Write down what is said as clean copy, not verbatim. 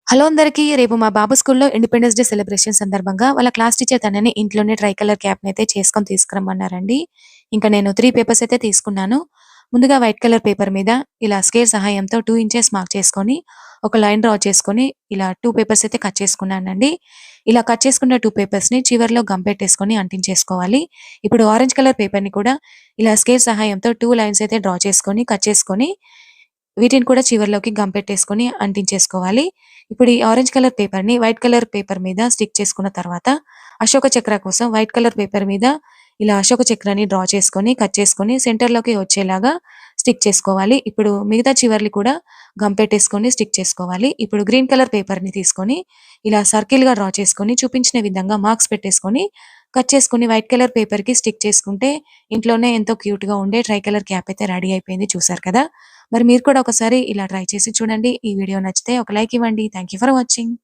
Hello అందరికీ. రేపు మా బాబు స్కూల్‌లో ఇండిపెండెన్స్ డే సెలబ్రేషన్ సందర్భంగా వాళ్ళ క్లాస్ టీచర్ తనని ఇంట్లోనే ట్రై కలర్ క్యాప్‌నయితే చేసుకొని తీసుకురమ్మన్నారండి. ఇంకా నేను 3 పేపర్స్ అయితే తీసుకున్నాను. ముందుగా వైట్ కలర్ పేపర్ మీద ఇలా స్కేల్ సహాయంతో 2 ఇంచెస్ మార్క్ చేసుకొని, ఒక లైన్ డ్రా చేసుకొని, ఇలా 2 పేపర్స్ అయితే కట్ చేసుకున్నానండి. ఇలా కట్ చేసుకున్న 2 పేపర్స్‌ని చివర్లో గమ్ పెట్టేసుకొని అంటించేసుకోవాలి. ఇప్పుడు ఆరెంజ్ కలర్ పేపర్‌ని కూడా ఇలా స్కేల్ సహాయంతో 2 లైన్స్ అయితే డ్రా చేసుకొని, కట్ చేసుకొని వీటిని కూడా చివర్లోకి గమ్ పెట్టేసుకొని అంటించేసుకోవాలి. ఇప్పుడు ఈ ఆరెంజ్ కలర్ పేపర్‌ని వైట్ కలర్ పేపర్ మీద స్టిక్ చేసుకున్న తర్వాత, అశోక చక్ర కోసం వైట్ కలర్ పేపర్ మీద ఇలా అశోక చక్రాన్ని డ్రా చేసుకొని, కట్ చేసుకొని సెంటర్‌లోకి వచ్చేలాగా స్టిక్ చేసుకోవాలి. ఇప్పుడు మిగతా చివర్లు కూడా గమ్ పెట్టేసుకొని స్టిక్ చేసుకోవాలి. ఇప్పుడు గ్రీన్ కలర్ పేపర్‌ని తీసుకొని ఇలా సర్కిల్‌గా డ్రా చేసుకొని, చూపించిన విధంగా మార్క్స్ పెట్టేసుకొని, కట్ చేసుకొని వైట్ కలర్ పేపర్‌కి స్టిక్ చేసుకుంటే ఇంట్లోనే ఎంతో క్యూట్‌గా ఉండే ట్రై కలర్ క్యాప్ అయితే రెడీ అయిపోయింది. చూసారు కదా! మరి మీరు కూడా ఒకసారి ఇలా ట్రై చేసి చూడండి. ఈ వీడియో నచ్చితే ఒక లైక్ ఇవ్వండి. Thank you for watching.